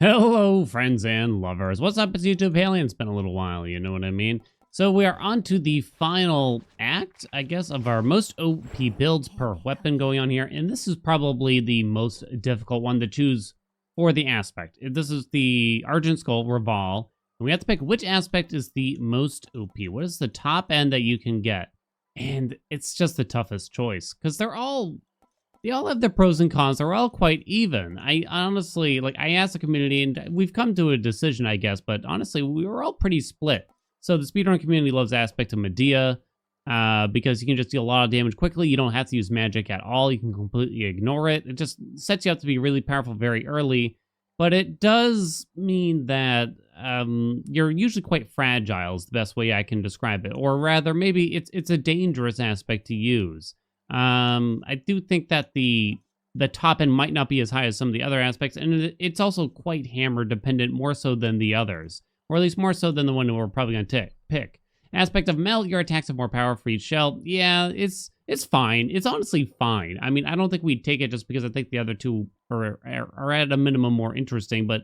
Hello, friends and lovers. What's up? It's YouTube Haelian. It's been a little while, you know what I mean? So we are on to the final act, I guess, of our most OP builds per weapon going on here. And this is probably the most difficult one to choose for the aspect. This is the Argent Skull Reval. And we have to pick which aspect is the most OP. What is the top end that you can get? And it's just the toughest choice because they all have their pros and cons. They're all quite even. I honestly, I asked the community and we've come to a decision, I guess, but honestly, we were all pretty split. So the speedrun community loves the aspect of Medea because you can just deal a lot of damage quickly. You don't have to use magic at all. You can completely ignore it. It just sets you up to be really powerful very early, but it does mean that you're usually quite fragile is the best way I can describe it. Or rather, maybe it's a dangerous aspect to use. I do think that the top end might not be as high as some of the other aspects, and it's also quite hammer dependent more so than the others, or at least more so than the one we're probably going to pick. Aspect of melt, your attacks have more power for each shell. Yeah, it's fine. It's honestly fine. I mean, I don't think we'd take it just because I think the other two are at a minimum more interesting, but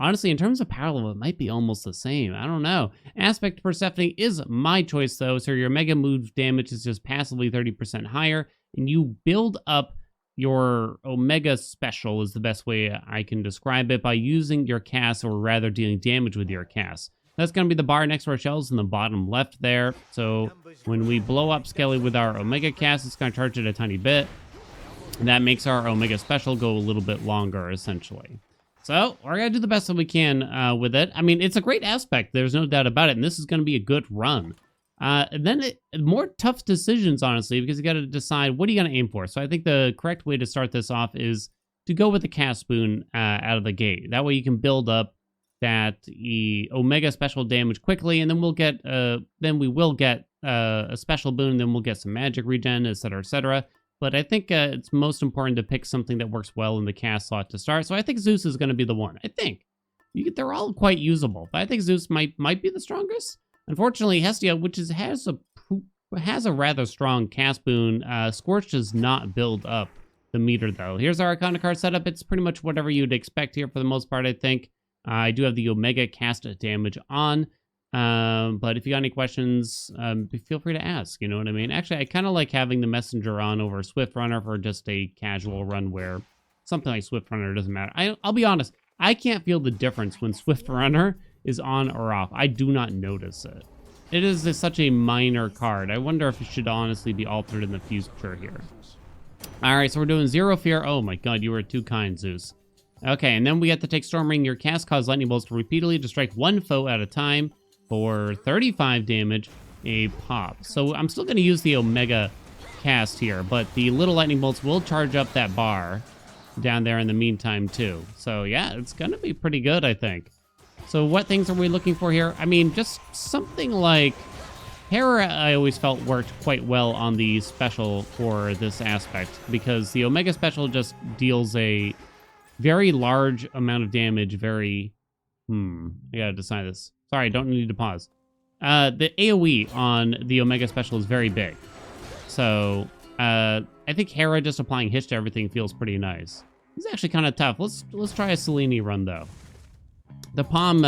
honestly, in terms of power level, it might be almost the same. I don't know. Aspect Persephone is my choice, though. So your mega move damage is just passively 30% higher, and you build up your Omega Special is the best way I can describe it by using your cast, or rather dealing damage with your cast. That's going to be the bar next to our shells in the bottom left there. So when we blow up Skelly with our Omega cast, it's going to charge it a tiny bit. And that makes our Omega Special go a little bit longer, essentially. So we're going to do the best that we can with it. I mean, it's a great aspect. There's no doubt about it. And this is going to be a good run. More tough decisions, honestly, because you got to decide what are you going to aim for. So I think the correct way to start this off is to go with the cast boon out of the gate. That way you can build up that Omega special damage quickly, and then we will get a special boon, then we'll get some magic regen, etc., etc. But I think it's most important to pick something that works well in the cast slot to start. So I think Zeus is going to be the one. I think they're all quite usable, but I think Zeus might be the strongest. Unfortunately, Hestia, which has a rather strong cast boon, Scorch does not build up the meter though. Here's our Arcana card setup. It's pretty much whatever you'd expect here for the most part. I think I do have the Omega cast damage on. But if you got any questions, feel free to ask, you know what I mean? Actually, I kind of like having the messenger on over Swift Runner for just a casual run where something like Swift Runner doesn't matter. I'll be honest, I can't feel the difference when Swift Runner is on or off. I do not notice it. It is such a minor card. I wonder if it should honestly be altered in the future here. All right, so we're doing Zero Fear. Oh my god, you were too kind, Zeus. Okay, and then we have to take Storm Ring. Your cast cause lightning bolts to repeatedly to strike one foe at a time for 35 damage a pop. So I'm still going to use the Omega cast here, but the little lightning bolts will charge up that bar down there in the meantime too. So yeah, it's going to be pretty good, I think. So what things are we looking for here? I mean, just something like Hera, I always felt worked quite well on the special for this aspect, because the Omega special just deals a very large amount of damage. I gotta decide this. Sorry, don't need to pause. The AoE on the Omega special is very big. So I think Hera just applying Hitch to everything feels pretty nice. It's actually kind of tough. Let's try a Selene run though. The Palm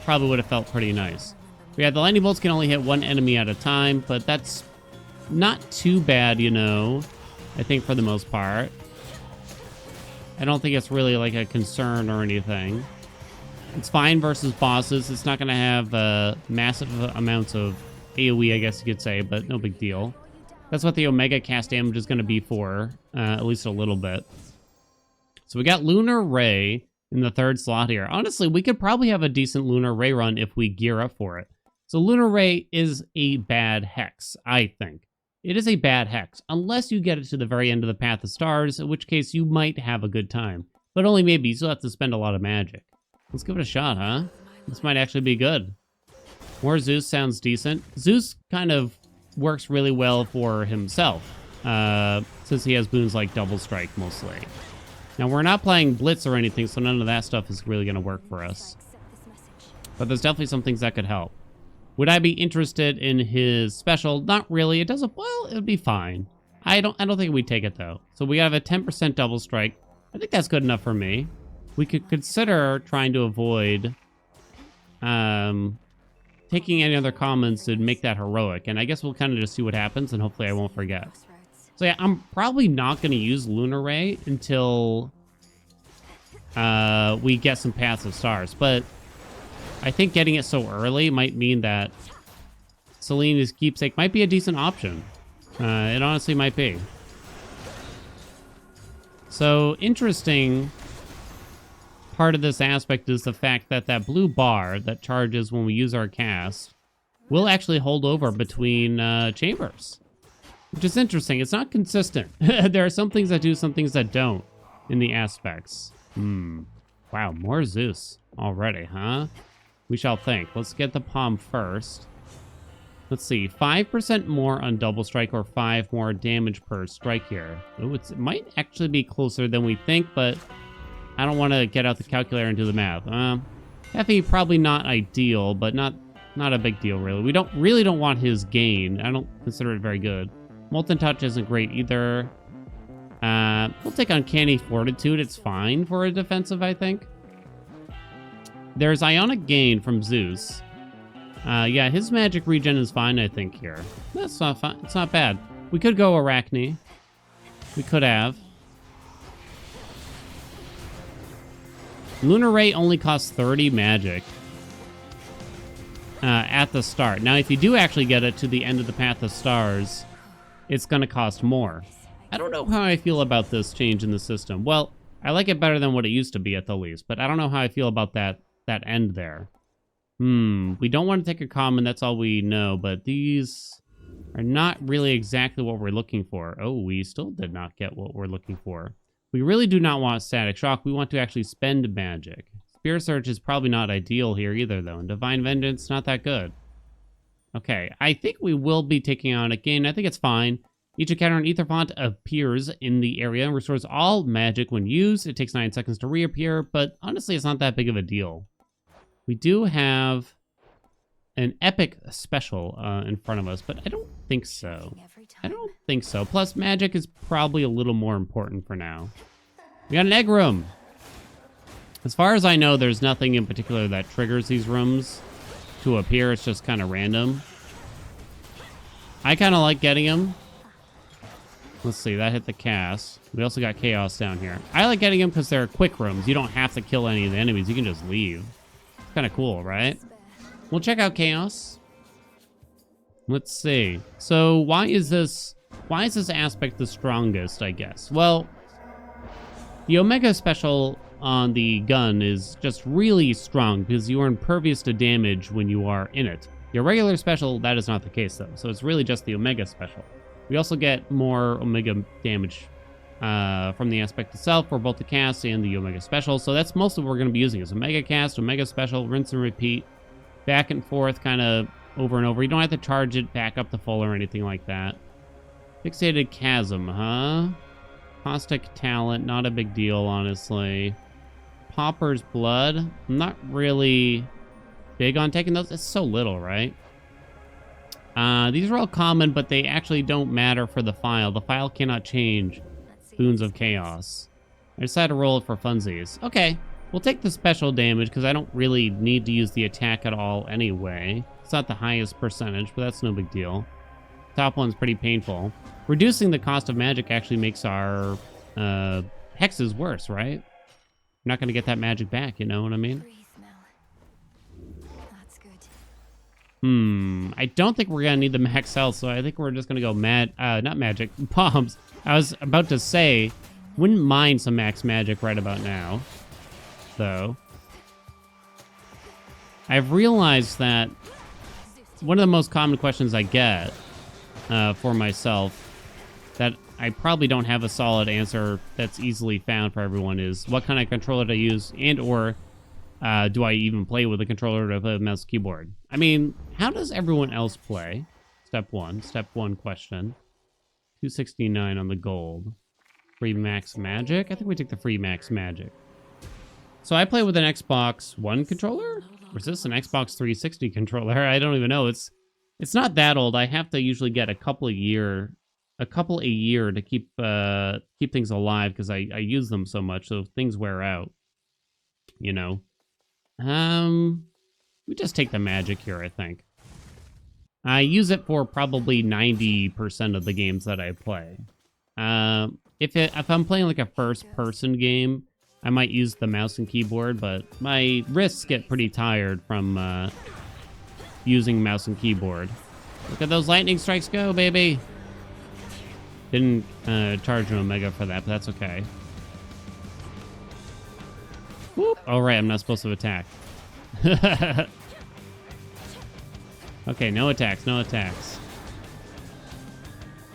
probably would have felt pretty nice. The lightning bolts can only hit one enemy at a time, but that's not too bad, you know, I think for the most part. I don't think it's really like a concern or anything. It's fine versus bosses. It's not going to have massive amounts of AoE, I guess you could say, but no big deal. That's what the Omega cast damage is going to be for, at least a little bit. So we got Lunar Ray in the third slot here. Honestly, we could probably have a decent Lunar Ray run if we gear up for it. So Lunar Ray is a bad hex, I think. It is a bad hex, unless you get it to the very end of the Path of Stars, in which case you might have a good time. But only maybe, you still have to spend a lot of magic. Let's give it a shot, huh? This might actually be good. More Zeus sounds decent. Zeus kind of works really well for himself, since he has boons like Double Strike, mostly. Now, we're not playing Blitz or anything, so none of that stuff is really going to work for us. But there's definitely some things that could help. Would I be interested in his special? Not really. It doesn't, well, it would be fine. I don't think we'd take it, though. So we have a 10% Double Strike. I think that's good enough for me. we could consider trying to avoid taking any other commons to make that heroic. And I guess we'll kind of just see what happens, and hopefully I won't forget. So yeah, I'm probably not going to use Lunar Ray until we get some Paths of Stars. But I think getting it so early might mean that Selena's Keepsake might be a decent option. It honestly might be. So, interesting part of this aspect is the fact that that blue bar that charges when we use our cast will actually hold over between chambers. Which is interesting. It's not consistent. There are some things that do, some things that don't in the aspects. Wow, more Zeus already, huh? We shall think. Let's get the palm first. Let's see, 5% more on double strike or 5 more damage per strike here. Oh, it might actually be closer than we think, but I don't want to get out the calculator and do the math. Effie probably not ideal, but not a big deal really. We don't want his gain. I don't consider it very good. Molten Touch isn't great either. We'll take Uncanny Fortitude. It's fine for a defensive, I think. There's Ionic Gain from Zeus. Yeah, his magic regen is fine, I think, here. That's not fine. It's not bad. We could go Arachne. We could have. Lunar Ray only costs 30 magic at the start. Now, if you do actually get it to the end of the Path of Stars, it's going to cost more. I don't know how I feel about this change in the system. Well, I like it better than what it used to be at the least, but I don't know how I feel about that end there. We don't want to take a common, that's all we know, but these are not really exactly what we're looking for. Oh, we still did not get what we're looking for. We really do not want Static Shock. We want to actually spend magic. Spear Search is probably not ideal here either, though, and Divine Vengeance, not that good. Okay, I think we will be taking on a gain. I think it's fine. Each encounter in Aether Font appears in the area and restores all magic when used. It takes 9 seconds to reappear, but honestly, it's not that big of a deal. We do have an epic special in front of us, but I don't think so. I don't think so. Plus, magic is probably a little more important for now. We got an egg room. As far as I know, there's nothing in particular that triggers these rooms to appear. It's just kind of random. I kind of like getting them. Let's see, that hit the cast. We also got Chaos down here. I like getting them because they're quick rooms. You don't have to kill any of the enemies. You can just leave. It's kind of cool, right? We'll check out Chaos. Let's see. So why is this aspect the strongest, I guess? Well, the Omega special on the gun is just really strong because you are impervious to damage when you are in it. Your regular special, that is not the case though. So it's really just the Omega special. We also get more Omega damage from the aspect itself for both the cast and the Omega special. So that's most of what we're going to be using is Omega cast, Omega special, rinse and repeat, back and forth kind of over and over. You don't have to charge it back up to full or anything like that. Fixated Chasm, huh? Caustic Talent, not a big deal, honestly. Pauper's Blood, I'm not really big on taking those. It's so little, right? These are all common, but they actually don't matter for the file. The file cannot change Boons of Chaos. I decided to roll it for funsies. Okay, we'll take the special damage because I don't really need to use the attack at all anyway. It's not the highest percentage, but that's no big deal. Top one's pretty painful. Reducing the cost of magic actually makes our hexes worse, right? You're not going to get that magic back, you know what I mean? I don't think we're going to need the max health, so I think we're just going to go not magic, bombs. I was about to say, wouldn't mind some max magic right about now, though. I've realized that one of the most common questions I get for myself that I probably don't have a solid answer that's easily found for everyone is what kind of controller to use and or do I even play with a controller to play with mouse keyboard? I mean, how does everyone else play? Step one question. 269 on the gold. Free max magic? I think we take the free max magic. So I play with an Xbox One controller? Or is this an Xbox 360 controller? I don't even know. It's not that old. I have to usually get a couple a year to keep things alive because I use them so much, so things wear out. you know. We just take the magic here, I think. I use it for probably 90% of the games that I play. If I'm playing like a first-person game, I might use the mouse and keyboard, but my wrists get pretty tired from using mouse and keyboard. Look at those lightning strikes go, baby! Didn't charge an Omega for that, but that's okay. Whoop! Oh, right, I'm not supposed to attack. Okay, no attacks, no attacks.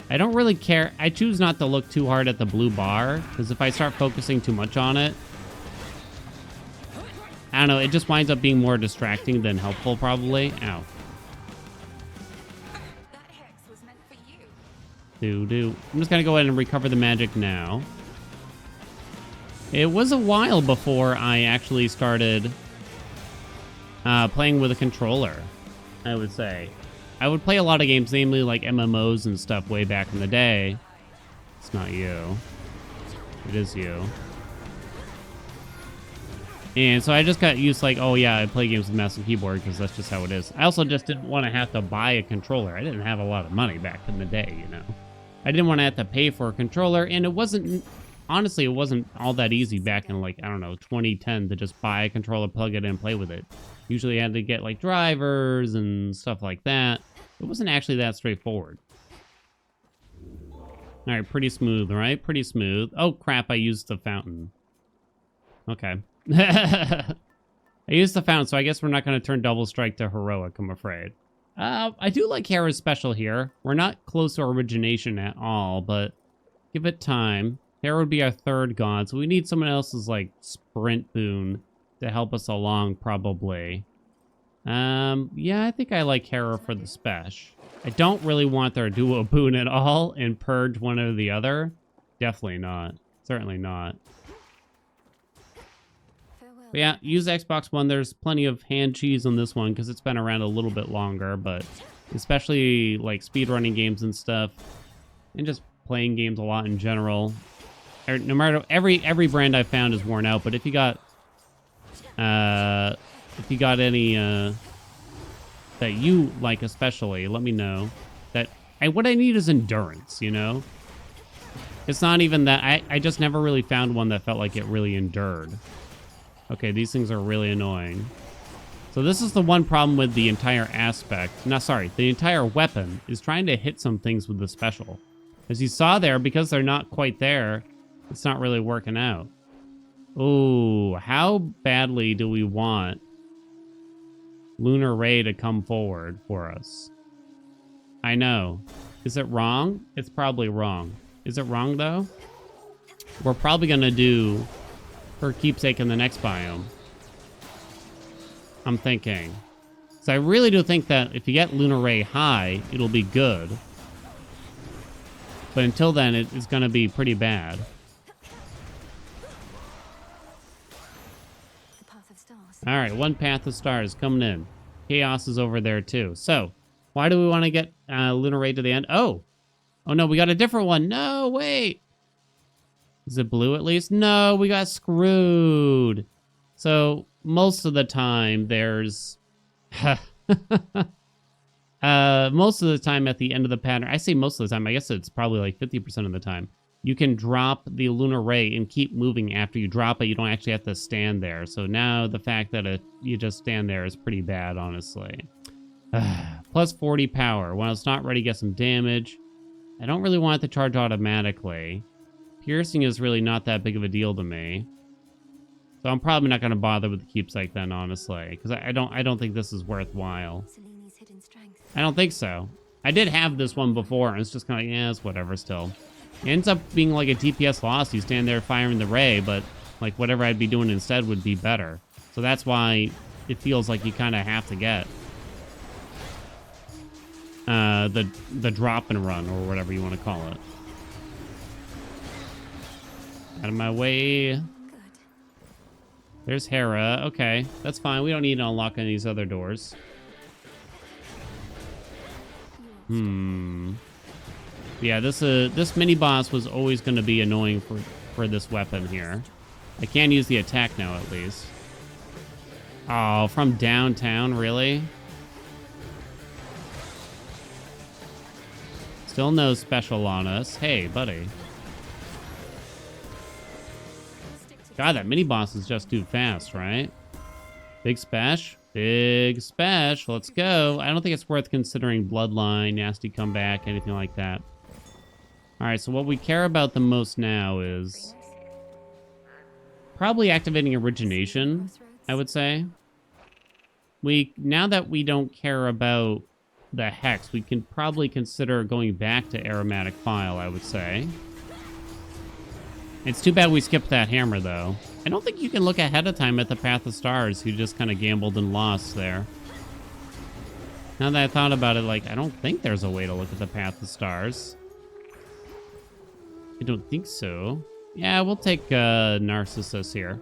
I don't really care. I choose not to look too hard at the blue bar, because if I start focusing too much on it, I don't know, it just winds up being more distracting than helpful, probably. Ow. That hex was meant for you. I'm just gonna go ahead and recover the magic now. It was a while before I actually started playing with a controller, I would say. I would play a lot of games, namely like MMOs and stuff way back in the day. It's not you. It is you. And so I just got used to like, oh yeah, I play games with mouse and keyboard because that's just how it is. I also just didn't want to have to buy a controller. I didn't have a lot of money back in the day, you know. I didn't want to have to pay for a controller, and it wasn't, honestly, it wasn't all that easy back in like, I don't know, 2010 to just buy a controller, plug it in, and play with it. Usually I had to get like drivers and stuff like that. It wasn't actually that straightforward. All right, pretty smooth, right? Pretty smooth. Oh crap, I used the fountain. Okay. I used the fountain, so I guess we're not going to turn double strike to heroic, I'm afraid. I do like Hera's special here. We're not close to origination at all, but give it time. Hera would be our third god, so we need someone else's like sprint boon to help us along, probably. Yeah, I think I like Hera for the spesh. I don't really want their duo boon at all and purge one or the other. Definitely not. Certainly not. But yeah, use Xbox One. There's plenty of hand cheese on this one because it's been around a little bit longer, but especially like speedrunning games and stuff, and just playing games a lot in general. No matter every brand I've found is worn out, but if you got any that you like especially, let me know. What I need is endurance, you know? It's not even that, I just never really found one that felt like it really endured. Okay, these things are really annoying. So this is the one problem with the entire aspect. No, sorry, the entire weapon is trying to hit some things with the special. As you saw there, because they're not quite there, it's not really working out. Ooh, how badly do we want Lunar Ray to come forward for us? I know. Is it wrong? It's probably wrong. Is it wrong, though? We're probably going to do her keepsake in the next biome. I'm thinking. So I really do think that if you get Lunar Ray high, it'll be good. But until then, it's going to be pretty bad. All right, one Path of Stars coming in. Chaos is over there, too. So, why do we want to get Lunar Ray to the end? Oh, no, we got a different one. No, wait. Is it blue at least? No, we got screwed. So, most of the time, there's... most of the time at the end of the pattern, I say most of the time, I guess it's probably like 50% of the time, you can drop the Lunar Ray and keep moving after you drop it. You don't actually have to stand there. So now the fact that you just stand there is pretty bad, honestly. Plus 40 power. While it's not ready, get some damage. I don't really want it to charge automatically. Piercing is really not that big of a deal to me. So I'm probably not going to bother with the keepsake then, honestly. Because I don't think this is worthwhile. I don't think so. I did have this one before, and it's just kind of like, yeah, it's whatever still. It ends up being like a DPS loss. You stand there firing the ray, but like whatever I'd be doing instead would be better. So that's why it feels like you kind of have to get the drop and run, or whatever you want to call it. Out of my way. There's Hera. Okay, that's fine. We don't need to unlock any of these other doors. Yeah, this mini boss was always going to be annoying for this weapon here. I can use the attack now, at least. Oh, from downtown, really? Still no special on us. Hey, buddy. God, that mini boss is just too fast, right? Big splash. Big splash. Let's go. I don't think it's worth considering bloodline, nasty comeback, anything like that. All right, so what we care about the most now is probably activating origination, I would say. Now that we don't care about the hex, we can probably consider going back to aromatic file, I would say. It's too bad we skipped that hammer, though. I don't think you can look ahead of time at the Path of Stars. You just kind of gambled and lost there. Now that I thought about it, like, I don't think there's a way to look at the Path of Stars. I don't think so. Yeah, we'll take Narcissus here.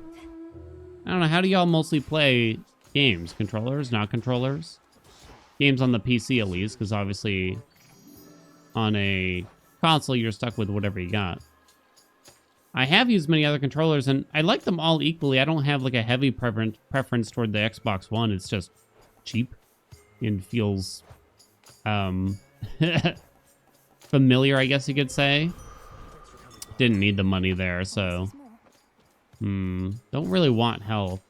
I don't know, how do y'all mostly play games? Controllers, not controllers? Games on the PC at least, because obviously on a console you're stuck with whatever you got. I have used many other controllers, and I like them all equally. I don't have like a heavy preference toward the Xbox One. It's just cheap and feels familiar, I guess you could say. Didn't need the money there, so don't really want health.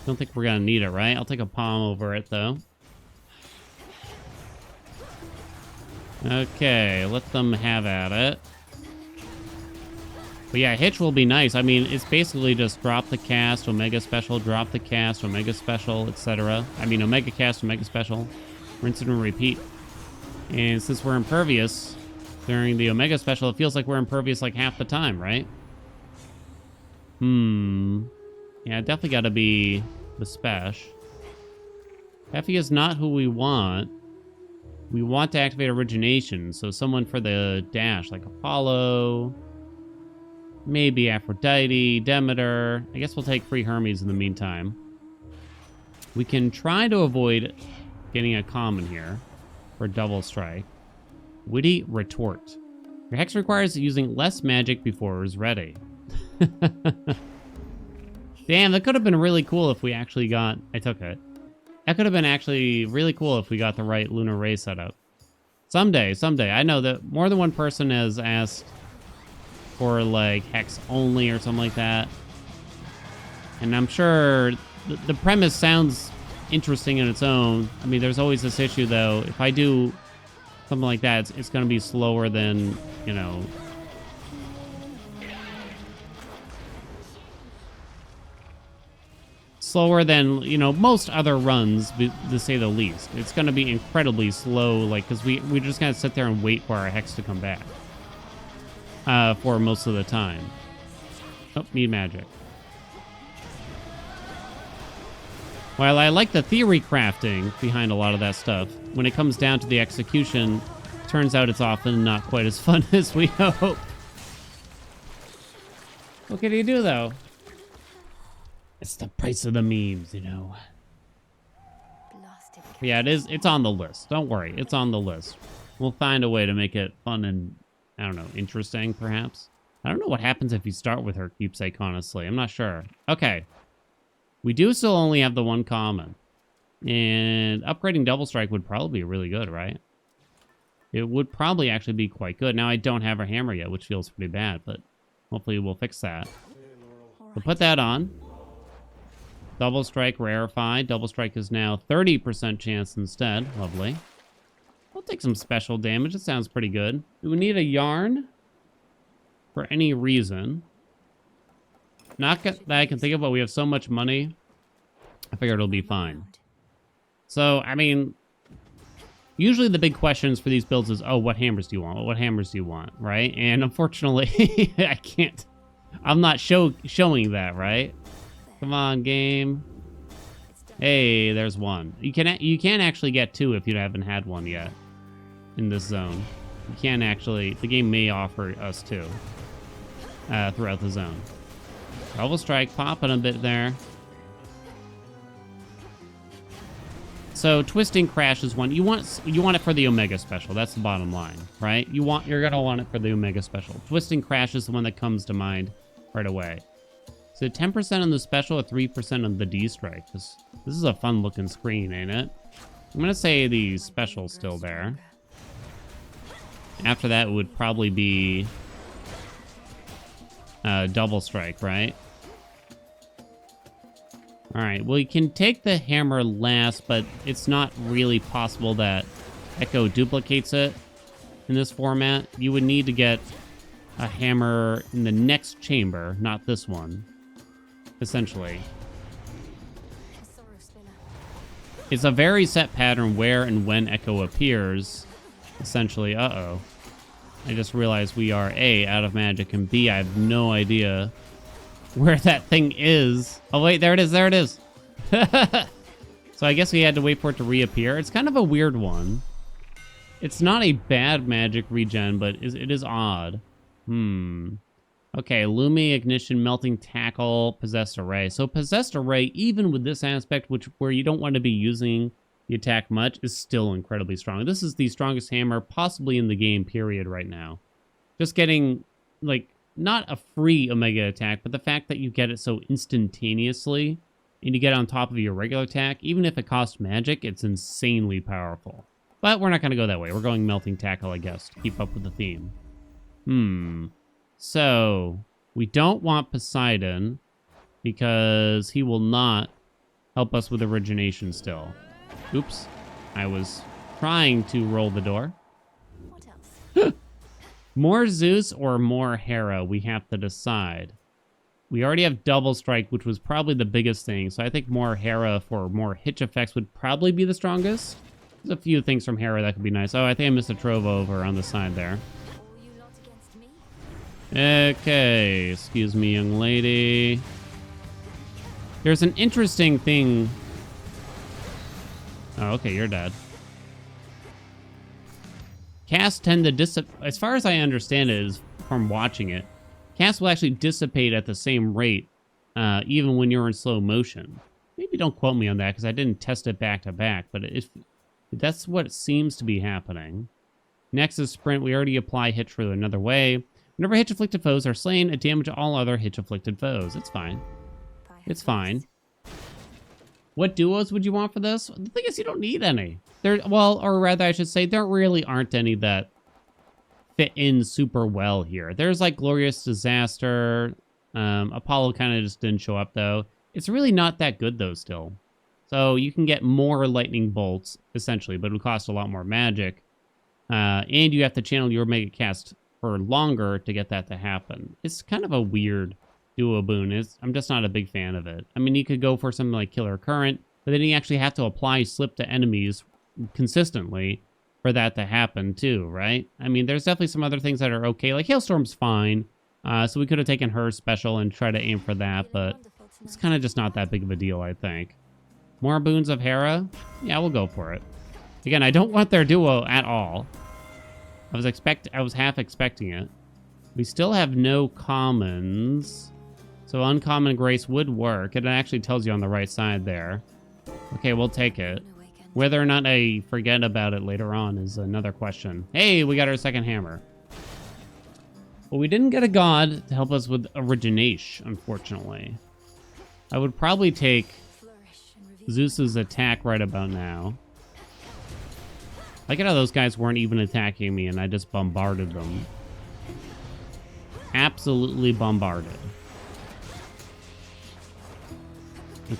Don't think we're gonna need it, right? I'll take a palm over it though. Okay, let them have at it. But yeah, Hitch will be nice. I mean, it's basically just drop the cast, Omega Special, drop the cast, Omega Special, etc. I mean, Omega Cast, Omega Special, rinse and repeat. And since we're impervious during the Omega Special, it feels like we're impervious like half the time, right? Yeah, definitely got to be the Spesh. Effie is not who we want. We want to activate Origination, so someone for the dash, like Apollo... Maybe Aphrodite, Demeter. I guess we'll take free Hermes in the meantime. We can try to avoid getting a common here for double strike. Witty Retort. Your hex requires using less magic before it is ready. Damn, that could have been really cool if we actually got... I took it. That could have been actually really cool if we got the right Lunar Ray setup. Someday. I know that more than one person has asked... for like hex only or something like that. And I'm sure the premise sounds interesting in its own. I mean, there's always this issue though. If I do something like that, it's going to be slower than, you know, most other runs, to say the least. It's going to be incredibly slow, like, because we just got to sit there and wait for our hex to come back. For most of the time. Oh, need magic. While I like the theory crafting behind a lot of that stuff, when it comes down to the execution, turns out it's often not quite as fun as we hope. What can you do, though? It's the price of the memes, you know. Yeah, it's on the list. Don't worry, it's on the list. We'll find a way to make it fun and I don't know, interesting, perhaps? I don't know what happens if you start with her keepsake, honestly. I'm not sure. Okay. We do still only have the one common. And upgrading Double Strike would probably be really good, right? It would probably actually be quite good. Now, I don't have her hammer yet, which feels pretty bad, but hopefully we'll fix that. So put that on. Double Strike rarefied. Double Strike is now 30% chance instead. Lovely. We'll take some special damage. It sounds pretty good. Do we need a yarn? For any reason. Not that I can think of, but we have so much money. I figured it'll be fine. So, I mean, usually the big questions for these builds is, oh, what hammers do you want? What hammers do you want, right? And unfortunately, I can't. I'm not showing that, right? Come on, game. Hey, there's one. You can actually get two if you haven't had one yet. In this zone. You can actually... The game may offer us two. Throughout the zone. Double Strike popping a bit there. So, Twisting Crash is one. You want it for the Omega Special. That's the bottom line, right? You're going to want it for the Omega Special. Twisting Crash is the one that comes to mind right away. So it 10% on the special or 3% on the D-strike? This is a fun looking screen, ain't it? I'm gonna say the special's still there. After that would probably be double strike, right? All right, well, you can take the hammer last, but it's not really possible that Echo duplicates it in this format. You would need to get a hammer in the next chamber, not this one, essentially. It's a very set pattern where and when Echo appears, essentially. Uh-oh. I just realized we are A, out of magic, and B, I have no idea where that thing is. Oh, wait, there it is, there it is. So I guess we had to wait for it to reappear. It's kind of a weird one. It's not a bad magic regen, but it is odd. Okay, Lumi, Ignition, Melting Tackle, Possessed Array. So Possessed Array, even with this aspect, where you don't want to be using the attack much, is still incredibly strong. This is the strongest hammer possibly in the game, period, right now. Just getting, like, not a free Omega attack, but the fact that you get it so instantaneously, and you get it on top of your regular attack, even if it costs magic, it's insanely powerful. But we're not going to go that way. We're going Melting Tackle, I guess, to keep up with the theme. So, we don't want Poseidon, because he will not help us with origination still. Oops. I was trying to roll the door. What else? More Zeus or more Hera, we have to decide. We already have double strike, which was probably the biggest thing, so I think more Hera for more hitch effects would probably be the strongest. There's a few things from Hera that could be nice. Oh, I think I missed a Trovo over on the side there. All you lot against me? Okay, excuse me, young lady. There's an interesting thing. Oh, okay, you're dead. Casts tend to dissipate, as far as I understand it, is from watching it, casts will actually dissipate at the same rate, even when you're in slow motion. Maybe don't quote me on that, because I didn't test it back to back, but if that's what seems to be happening. Next is Sprint. We already apply Hitch for another way. Whenever Hitch-afflicted foes are slain, it damages all other Hitch-afflicted foes. It's fine. It's fine. What duos would you want for this? The thing is, you don't need any. Well, or rather, I should say, there really aren't any that fit in super well here. There's like Glorious Disaster. Apollo kind of just didn't show up, though. It's really not that good, though, still. So you can get more lightning bolts, essentially, but it would cost a lot more magic. And you have to channel your Mega Cast for longer to get that to happen. It's kind of a weird duo boon. I'm just not a big fan of it. I mean, you could go for something like Killer Current, but then you actually have to apply Slip to enemies consistently for that to happen too, right? I mean, there's definitely some other things that are okay. Like Hailstorm's fine. So we could have taken her special and try to aim for that, but it's kind of just not that big of a deal, I think. More boons of Hera? Yeah, we'll go for it. Again, I don't want their duo at all. I was half expecting it. We still have no commons. So Uncommon Grace would work. It actually tells you on the right side there. Okay, we'll take it. Whether or not I forget about it later on is another question. Hey, we got our second hammer. Well, we didn't get a god to help us with origination, unfortunately. I would probably take Zeus's attack right about now. Like how those guys weren't even attacking me and I just bombarded them. Absolutely bombarded.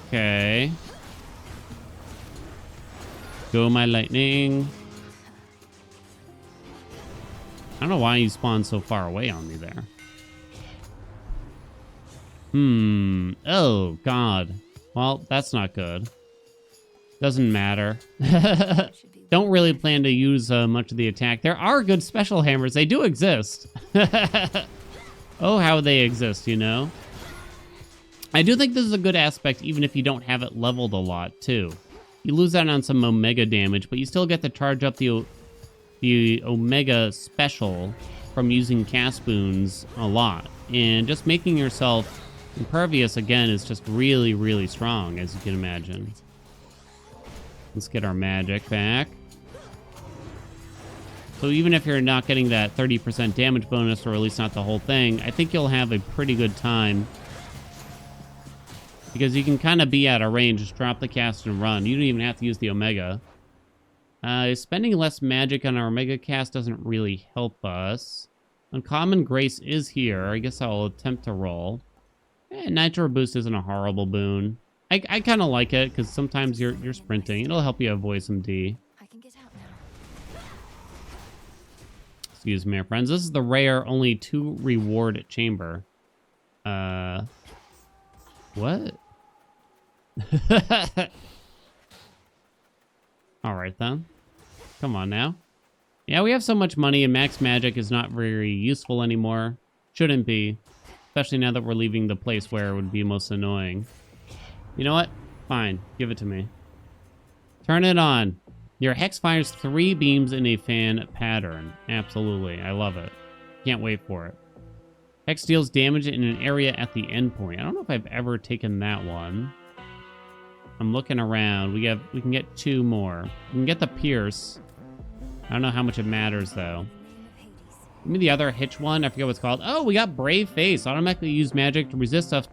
Okay. Go my lightning. I don't know why you spawned so far away on me there. Oh, God. Well, that's not good. Doesn't matter. Don't really plan to use much of the attack. There are good special hammers. They do exist. Oh, how they exist, you know? I do think this is a good aspect, even if you don't have it leveled a lot, too. You lose out on some Omega damage, but you still get to charge up the Omega special from using cast boons a lot. And just making yourself impervious again is just really, really strong, as you can imagine. Let's get our magic back. So even if you're not getting that 30% damage bonus, or at least not the whole thing, I think you'll have a pretty good time Because you can kind of be at a range, just drop the cast and run. You don't even have to use the Omega. Spending less magic on our Omega cast doesn't really help us. Uncommon Grace is here. I guess I'll attempt to roll. Nitro Boost isn't a horrible boon. I kind of like it, because sometimes you're sprinting. It'll help you avoid some D. I can get out now. Excuse me, my friends. This is the rare, only 2 reward chamber. What? Alright then. Come on now. Yeah, we have so much money and max magic is not very useful anymore. Shouldn't be. Especially now that we're leaving the place where it would be most annoying. You know what? Fine. Give it to me. Turn it on. Your hex fires 3 beams in a fan pattern. Absolutely. I love it. Can't wait for it. Hex deals damage in an area at the endpoint. I don't know if I've ever taken that one. I'm looking around. We can get 2 more. We can get the Pierce. I don't know how much it matters, though. Give me the other hitch one. I forget what it's called. Oh, we got Brave Face. Automatically use magic to resist up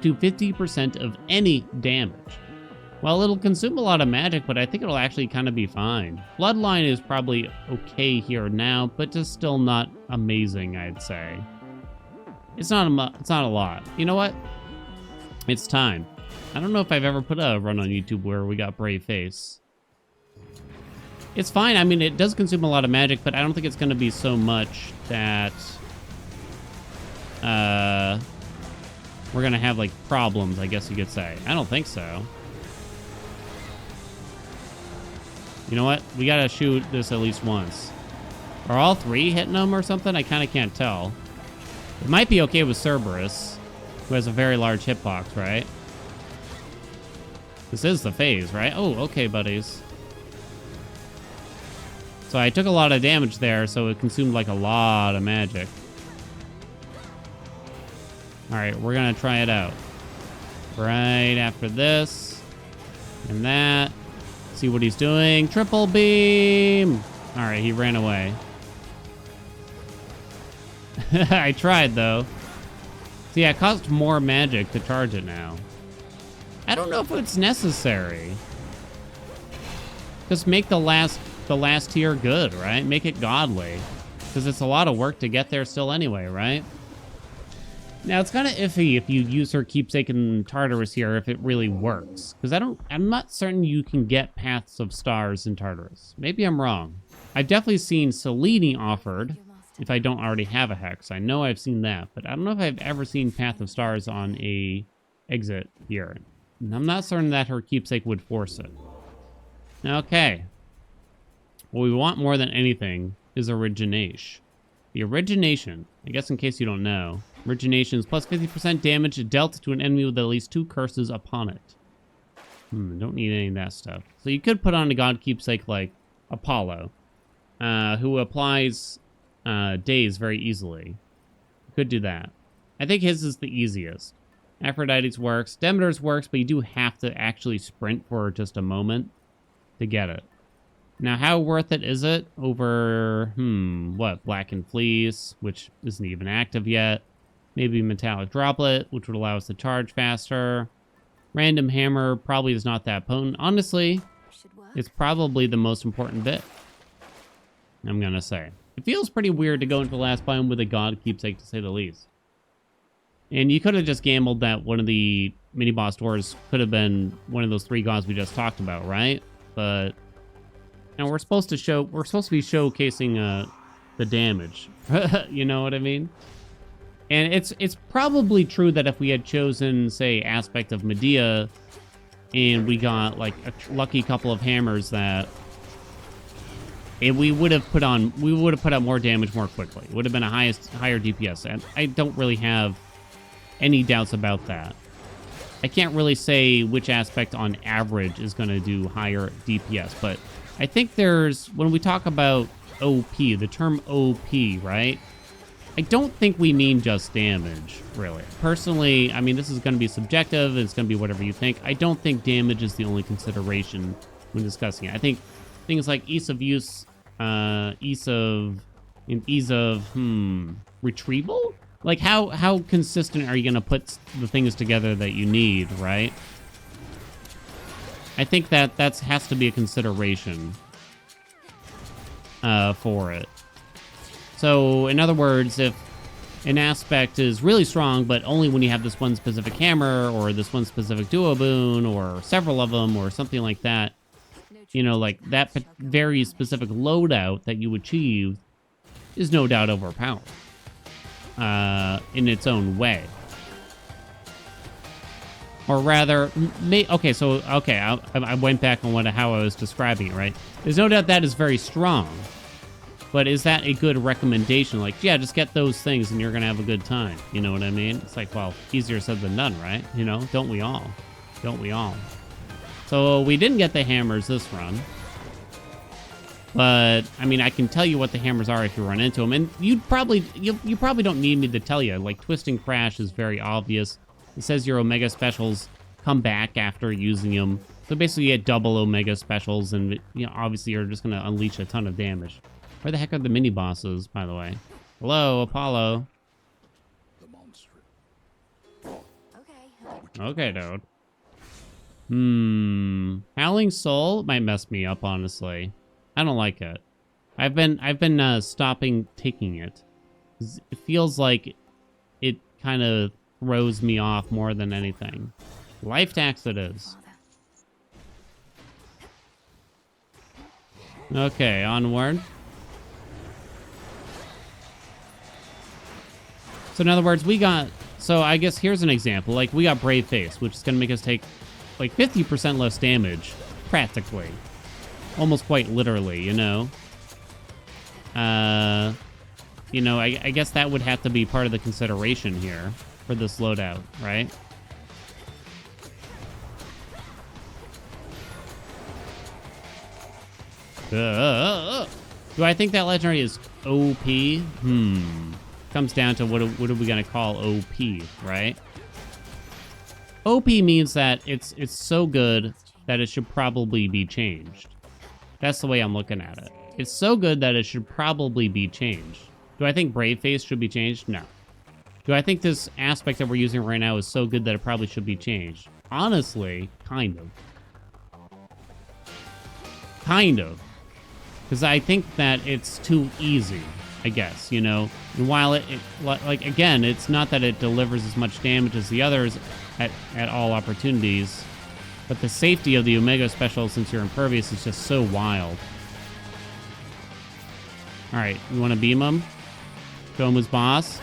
to 50% of any damage. Well, it'll consume a lot of magic, but I think it'll actually kind of be fine. Bloodline is probably okay here now, but just still not amazing, I'd say. It's not a lot. You know what? It's time. I don't know if I've ever put a run on YouTube where we got Brave Face. It's fine. I mean, it does consume a lot of magic, but I don't think it's going to be so much that we're going to have, like, problems, I guess you could say. I don't think so. You know what? We got to shoot this at least once. Are all 3 hitting them or something? I kind of can't tell. It might be okay with Cerberus, who has a very large hitbox, right? This is the phase, right? Oh, okay, buddies. So I took a lot of damage there, so it consumed like a lot of magic. Alright, we're gonna try it out. Right after this. And that. See what he's doing. Triple beam! Alright, he ran away. I tried, though. See, it cost more magic to charge it now. I don't know if it's necessary. Just make the last tier good, right? Make it godly. Because it's a lot of work to get there still anyway, right? Now, it's kind of iffy if you use her Keepsake in Tartarus here, if it really works. Because I'm not certain you can get Paths of Stars in Tartarus. Maybe I'm wrong. I've definitely seen Selene offered, if I don't already have a Hex. I know I've seen that, but I don't know if I've ever seen Path of Stars on a exit here. And I'm not certain that her Keepsake would force it. Okay. What we want more than anything is Origination. The Origination, I guess in case you don't know, Origination is plus 50% damage dealt to an enemy with at least 2 curses upon it. Don't need any of that stuff. So you could put on a God Keepsake like Apollo, who applies days very easily. You could do that. I think his is the easiest. Aphrodite's works. Demeter's works, but you do have to actually sprint for just a moment to get it. Now, how worth it is it over, what, Blackened Fleece, which isn't even active yet. Maybe Metallic Droplet, which would allow us to charge faster. Random Hammer probably is not that potent. Honestly, it's probably the most important bit, I'm gonna say. It feels pretty weird to go into the last biome with a God Keepsake, to say the least. And you could have just gambled that one of the mini-boss doors could have been one of those 3 gods we just talked about, right? But now we're supposed to be showcasing the damage. You know what I mean? And it's probably true that if we had chosen, say, Aspect of Medea, and we got like a lucky couple of hammers, that we would have put out more damage more quickly. It would have been a higher DPS, and I don't really have any doubts about that. I can't really say which aspect on average is going to do higher DPS, but I think when we talk about OP, the term OP, right? I don't think we mean just damage, really. Personally, I mean, this is going to be subjective. It's going to be whatever you think. I don't think damage is the only consideration when discussing it. I think things like ease of use, ease of retrieval? like how consistent are you gonna put the things together that you need, right? I think that has to be a consideration for it. So in other words, if an aspect is really strong, but only when you have this one specific hammer or this one specific duo boon or several of them or something like that, you know, like that very specific loadout that you achieve is no doubt overpowered in its own way. Or rather, I went back on how I was describing it, right? There's no doubt that is very strong. But is that a good recommendation? Like, yeah, just get those things and you're going to have a good time. You know what I mean? It's like, well, easier said than done, right? You know, don't we all? Don't we all? So we didn't get the hammers this run. But, I mean, I can tell you what the hammers are if you run into them. And you probably don't need me to tell you. Like, Twist and Crash is very obvious. It says your Omega Specials come back after using them. So basically you get double Omega Specials. And, you know, obviously you're just going to unleash a ton of damage. Where the heck are the mini bosses, by the way? Hello, Apollo. The monster. Okay. Okay, dude. Howling Soul might mess me up, honestly. I don't like it. I've been stopping taking it. It feels like it kind of throws me off more than anything. Life tax it is. Okay, onward. So in other words, so I guess here's an example. Like, we got Brave Face, which is going to make us take, like, 50% less damage, practically. Almost quite literally, you know? You know, I guess that would have to be part of the consideration here for this loadout, right? Do I think that legendary is OP? Comes down to what are we gonna call OP, right? OP means that it's so good that it should probably be changed. That's the way I'm looking at it. It's so good that it should probably be changed. Do I think Brave Face should be changed? No. Do I think this aspect that we're using right now is so good that it probably should be changed? Honestly, kind of. Kind of. Because I think that it's too easy, I guess, you know? And while like, again, it's not that it delivers as much damage as the others at all opportunities, but the safety of the Omega Special, since you're impervious, is just so wild. All right, you want to beam him? Show him his boss?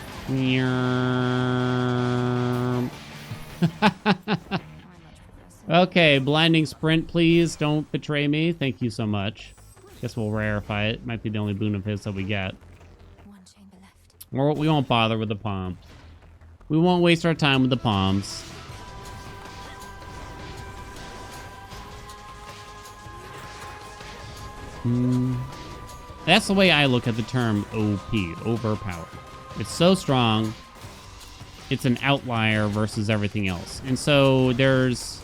Okay, blinding sprint, please. Don't betray me. Thank you so much. Guess we'll rarefy it. Might be the only boon of his that we get. One chamber left. Or we won't bother with the palms. We won't waste our time with the palms. That's the way I look at the term OP, overpowered. It's so strong, it's an outlier versus everything else. And so there's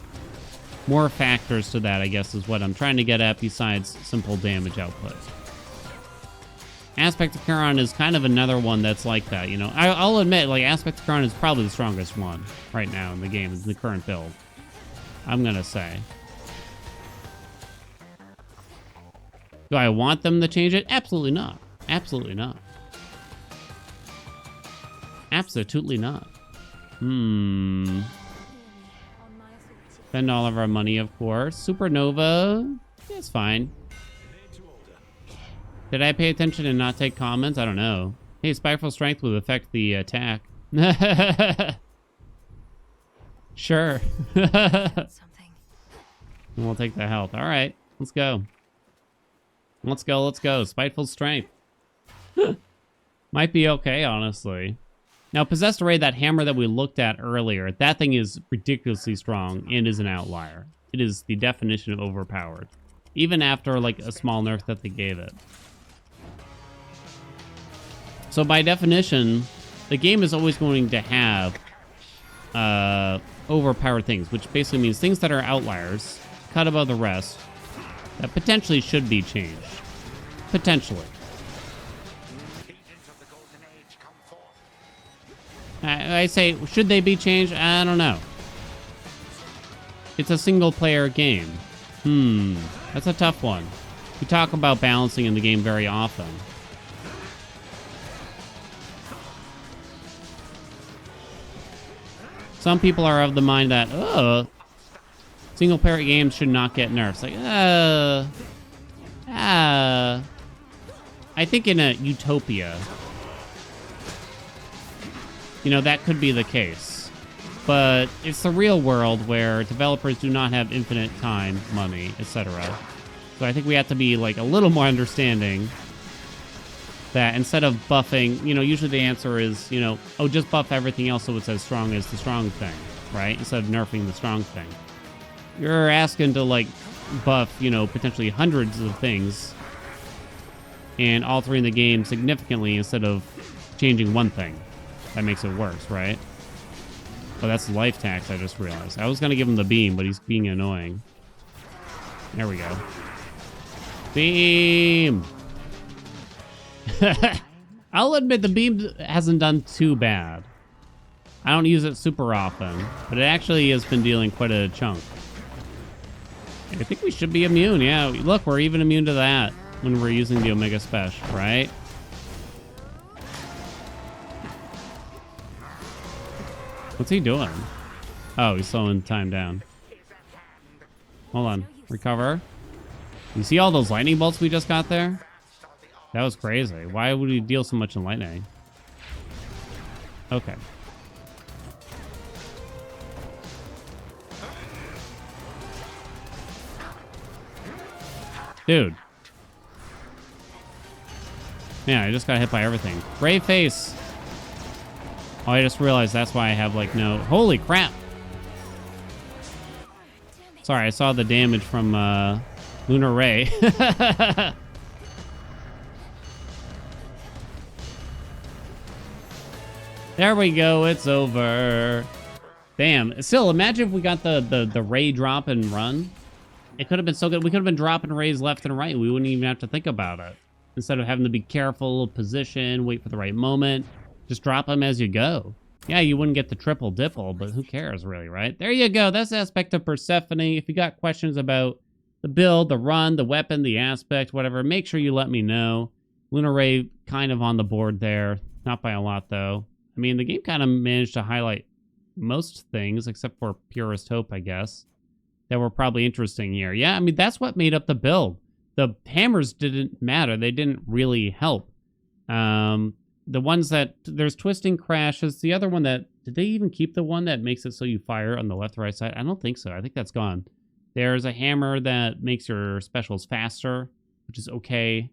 more factors to that, I guess, is what I'm trying to get at besides simple damage output. Aspect of Charon is kind of another one that's like that, you know. I'll admit, like, Aspect of Charon is probably the strongest one right now in the game, in the current build. I'm gonna say. Do I want them to change it? Absolutely not. Absolutely not. Absolutely not. Spend all of our money, of course. Supernova. Yeah, it's fine. Did I pay attention and not take comments? I don't know. Hey, Spiteful Strength will affect the attack. Sure. Something. And we'll take the health. All right, let's go. Let's go, let's go. Spiteful Strength. Might be okay, honestly. Now, Possessed Array, that hammer that we looked at earlier, that thing is ridiculously strong and is an outlier. It is the definition of overpowered. Even after, like, a small nerf that they gave it. So, by definition, the game is always going to have overpowered things, which basically means things that are outliers, cut above the rest, that potentially should be changed. Potentially. I say, should they be changed? I don't know. It's a single-player game. That's a tough one. We talk about balancing in the game very often. Some people are of the mind that, single-player games should not get nerfs. Like, I think in a utopia, that could be the case. But it's the real world where developers do not have infinite time, money, etc. So I think we have to be like a little more understanding that instead of buffing, usually the answer is, just buff everything else so it's as strong as the strong thing, right? Instead of nerfing the strong thing. You're asking to like buff, potentially hundreds of things and altering the game significantly instead of changing one thing. That makes it worse, right? Oh, that's life tax, I just realized. I was going to give him the beam, but he's being annoying. There we go. Beam! I'll admit the beam hasn't done too bad. I don't use it super often, but it actually has been dealing quite a chunk. I think we should be immune, yeah. Look, we're even immune to that when we're using the Omega Special, right? What's he doing? Oh, he's slowing time down. Hold on. Recover. You see all those lightning bolts we just got there? That was crazy. Why would he deal so much in lightning? Okay. Dude. Yeah, I just got hit by everything. Brave face. Oh, I just realized that's why I have, like, no... Holy crap! Sorry, I saw the damage from, Lunar Ray. There we go, it's over. Damn. Still, imagine if we got the Ray drop and run. It could have been so good. We could have been dropping Rays left and right. We wouldn't even have to think about it. Instead of having to be careful, position, wait for the right moment. Just drop them as you go. Yeah, you wouldn't get the triple dipple, but who cares really, right? There you go. That's the aspect of Persephone. If you got questions about the build, the run, the weapon, the aspect, whatever, make sure you let me know. Lunar Ray kind of on the board there. Not by a lot, though. I mean, the game kind of managed to highlight most things, except for Purest Hope, I guess, that were probably interesting here. Yeah, I mean, that's what made up the build. The hammers didn't matter. They didn't really help. The ones that... There's twisting crashes. The other one that... Did they even keep the one that makes it so you fire on the left or right side? I don't think so. I think that's gone. There's a hammer that makes your specials faster, which is okay.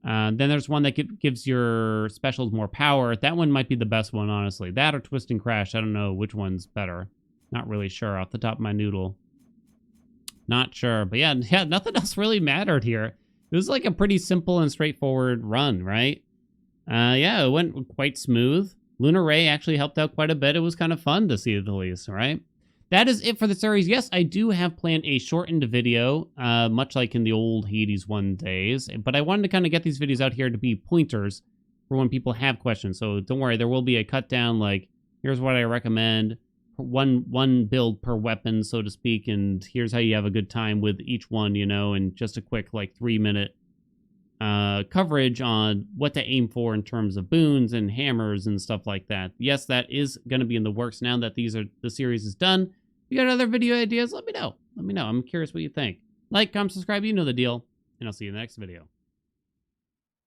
Then there's one that gives your specials more power. That one might be the best one, honestly. That or twisting crash. I don't know which one's better. Not really sure off the top of my noodle. Not sure. But yeah, nothing else really mattered here. It was like a pretty simple and straightforward run, right? Yeah, it went quite smooth. Lunar Ray actually helped out quite a bit. It was kind of fun to see the least, right? That is it for the series. Yes, I do have planned a shortened video, much like in the old Hades 1 days. But I wanted to kind of get these videos out here to be pointers for when people have questions. So don't worry, there will be a cut down, like, here's what I recommend. One build per weapon, so to speak, and here's how you have a good time with each one, and just a quick, like, 3-minute coverage on what to aim for in terms of boons and hammers and stuff like that. Yes, that is going to be in the works now that the series is done. If you got other video ideas, let me know. I'm curious what you think. Like, comment, subscribe, you know the deal, and I'll see you in the next video.